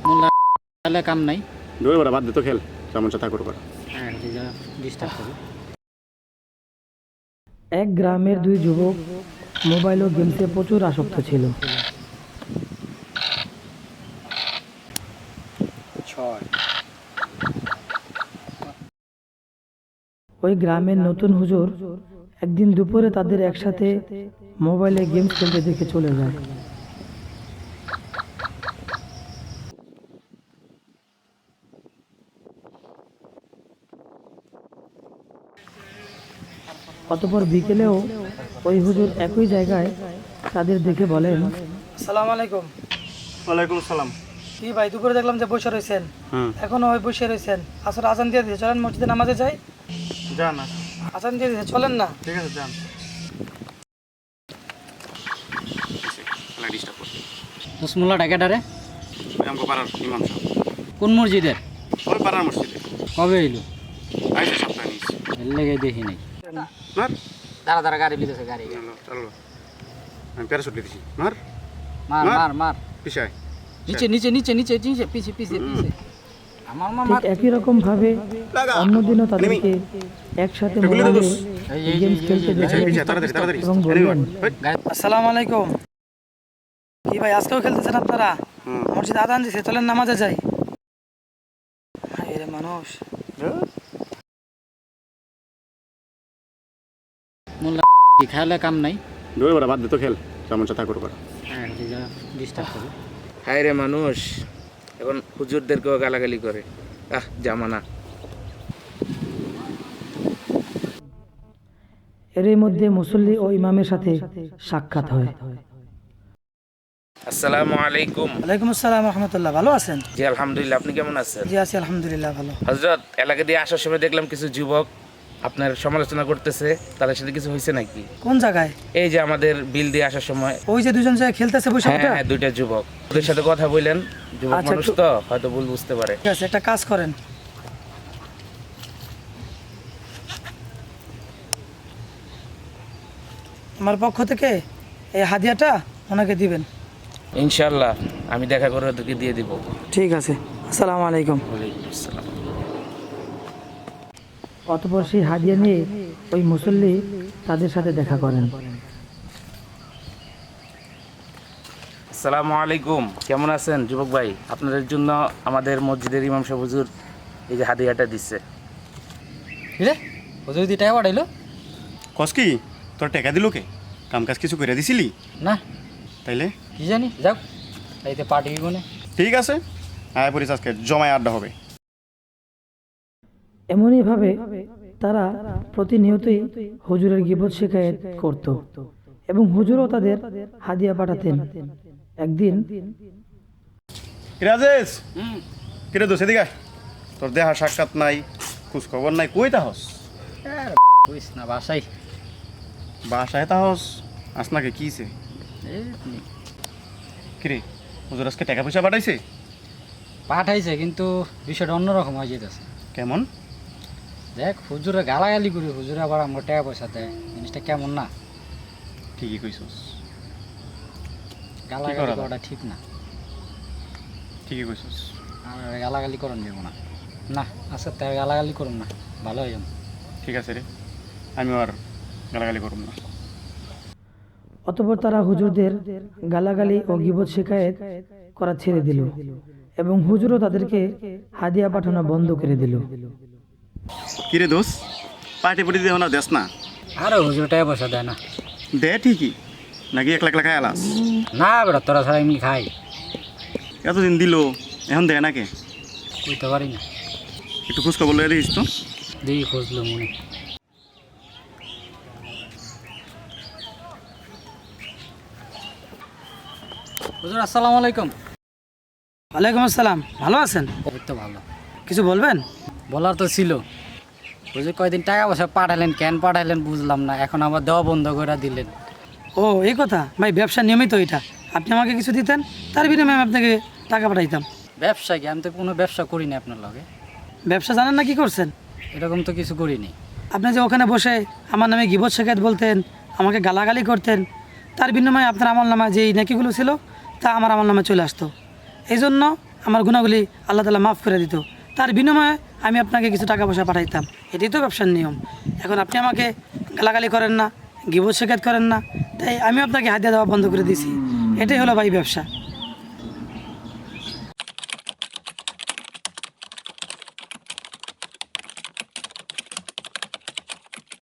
মোল্লা তাহলে কাম নাই। দৌড়ে বেড়া বাদ দে তো খেল যেমন চা করো করা। হ্যাঁ ডিস্টার্ব করবে। এক গ্রামের দুই যুবক মোবাইল ও গেমসে প্রচুর আসক্ত ছিল। ওই গ্রামের নতুন হুজুর একদিন দুপুরে তাদের একসাথে মোবাইলে গেমস খেলতে দেখে চলে যায়। অতঃপর বিকেলেও ওই হুজুর একই জায়গায় তাদের দেখে বলেন, আসসালামু আলাইকুম। ওয়ালাইকুম আসসালাম। কি ভাই, দুপুরে দেখলাম যে বসে রয়েছেন, এখনো ওই বসে রয়েছেন। আসলে আজান দিয়ে দিয়েছে, চলেন মসজিদে নামাজে যাই। যান না, আজান দিয়ে দিয়েছে, চলেন না। ঠিক আছে যান। ডিস্টার্ব করছে মোল্লা ডাকাটারে আমাকে পাড়ার ইমাম সাহেব। কোন মসজিদের? ওই পাড়ার মসজিদে কবে এলো? আইসে সপ্তাহে নিয়েছি। এর লেগে দেখি নাই। মার দাঁড়া দাঁড়া, গাড়ি লিতেছে গাড়ি। চলো আমি প্যারাশুট দিয়েছি। মার মার মার। মার মার। পিছায় নিচে নিচে নিচে নিচে নিচে পিছে পিছে পিছে। আমার মা ঠিক একই রকম ভাবে অন্যদিনও তাদেরকে একসাথে মোবাইলে গেমস খেলতে দেখে তাড়াতাড়ি তাড়াতাড়ি এবং বললেন, আসসালামু আলাইকুম। কি ভাই, আজকেও খেলতেছেন আপনারা? মসজিদে আজান দিছে, চলেন নামাজে যাই। হায় মানুষ। মোল্লা খাইলে কাম নাই। দৌড়ে বেড়া বাদ দে তো খেল যেমন চা করো করা। হ্যাঁ ডিস্টার্ব করবে। হায় রে মানুষ, এখন হুজুরদেরকেও গালাগালি করে। জামানা। এরই মধ্যে মুসল্লি ও ইমামের সাথে সাক্ষাৎ হয়। আসসালামু আলাইকুম। ওয়ালাইকুম আসসালাম রহমতুল্লাহ। ভালো আছেন? জি আলহামদুলিল্লাহ, আপনি কেমন আছেন? জি আছি আলহামদুলিল্লাহ ভালো। হযরত, এলাকা দিয়ে আসার সময় দেখলাম কিছু যুবক আপনার সমালোচনা করতেছে, তাদের সাথে কিছু হয়েছে নাকি? কোন জায়গায়? এই যে আমাদের বিল দিয়ে আসার সময়। ওই যে দুজন জায়গায় খেলতেছে বসে। হ্যাঁ, দুইটা যুবক, ওদের সাথে কথা বললেন। যুবক আচ্ছা, মানুষ তো হয়তো ভুল বুঝতে পারে। ঠিক আছে, একটা কাজ করেন, আমার পক্ষ থেকে এই হাদিয়াটা ওনাকে দিবেন। ইনশাআল্লাহ আমি দেখা করে ওদেরকে দিয়ে দিব। ঠিক আছে, আসসালামু আলাইকুম। ওয়ালাইকুম আসসালাম। অতঃপর সেই হাদিয়া নিয়ে ওই মুসল্লি তাদের সাথে দেখা করেন। আসসালামু আলাইকুম, কেমন আছেন যুবক ভাই? আপনাদের জন্য আমাদের মসজিদের ইমাম সাহেব হুজুর এই যে হাদিয়াটা দিচ্ছে। রে হুজুর দি টাকা পাঠাইলো? কস কি তোর টাকা দিল কে? কাম কাজ কিছু করে দিছিলি? না তাইলে কি জানি, যাও এইতে পার্টি কোনে। ঠিক আছে, আয় পরিস, আজকে জমায় আড্ডা হবে। এমনই ভাবে তারা প্রতিনিয়তই হুজুরের গীবত শিকায়েত করত এবং হুজুরও তাদের হাদিয়া পাঠাতেন। একদিন, রাজেশ কিরে দোষ এদিকে আয়। তোর দেহা সাক্ষাৎ নাই, খোঁজ খবর নাই, কই তাহস? বুঝিস না বাসাই। বাসায় তাহস আসনাকে কিছে? কিরে হুজুর আজকে টাকা পয়সা পাঠাইছে? পাঠাইছে, কিন্তু বিষয়টা অন্যরকম হয়ে যেতেছে। কেমন? দেখ, হুজুরে গালাগালি করি, হুজুরে আবার আমার টাকা পয়সা দেয়, জিনিসটা কেমন না? ঠিকই কইছস, গালাগালি করা করাটা ঠিক না। ঠিকই কইছস। আর গালাগালি করন দেবো না। না আচ্ছা, তাই গালাগালি করুন না, ভালো হয়ে যাবো। ঠিক আছে রে, আমি আর গালাগালি করব না। অতঃপর তারা হুজুরদের গালাগালি ও গীবত শিকায়েত করা ছেড়ে দিল এবং হুজুরও তাদেরকে হাদিয়া পাঠানো বন্ধ করে দিল। কিরে দোষ, পার্টি পুটি দেও না, দেশ না? আরে হুজুর টাকা পয়সা দেয় না। দে ঠিকই, নাকি একলা একলা খাই আলাস? না বেটা, তোরা ছাড়া এমনি খাই। এতদিন দিল, এখন দেয় নাকি? কইতে পারি না। একটু খোঁজ খবর লয়ে দিস তো। দেখি খুঁজলো মনে। হুজুর আসসালামু আলাইকুম। ওয়ালাইকুম আসসালাম। ভালো আছেন? এই তো ভালো। কিছু বলবেন? বলার তো ছিল, হুজুর কয়দিন টাকা পয়সা পাঠালেন, কেন পাঠালেন বুঝলাম না, এখন আবার দেওয়া বন্ধ করে দিলেন। ও এই কথা ভাই, ব্যবসা নিয়মিত এটা। আপনি আমাকে কিছু দিতেন, তার বিনিময়ে আমি আপনাকে টাকা পাঠাইতাম। ব্যবসা কি? আমি তো কোনো ব্যবসা করিনি আপনার লগে। ব্যবসা জানেন না কি করছেন? এরকম তো কিছু করিনি। আপনি যে ওখানে বসে আমার নামে গীবত শিকায়েত বলতেন, আমাকে গালাগালি করতেন, তার বিনিময়ে আপনার আমল নামা যেই নেকিগুলো ছিল তা আমার আমল নামে চলে আসতো। এই জন্য আমার গুণাগুলি আল্লাহ তাআলা মাফ করে দিত, তার বিনিময়ে আমি আপনাকে কিছু টাকা পয়সা পাঠাইতাম। এটাই তো ব্যবসার নিয়ম। এখন আপনি আমাকে গালাগালি করেন না, গিবত শিকায়ত করেন না, তাই আমি আপনাকে হাদিয়া দেওয়া বন্ধ করে দিয়েছি। এটাই হলো ভাই ব্যবসা।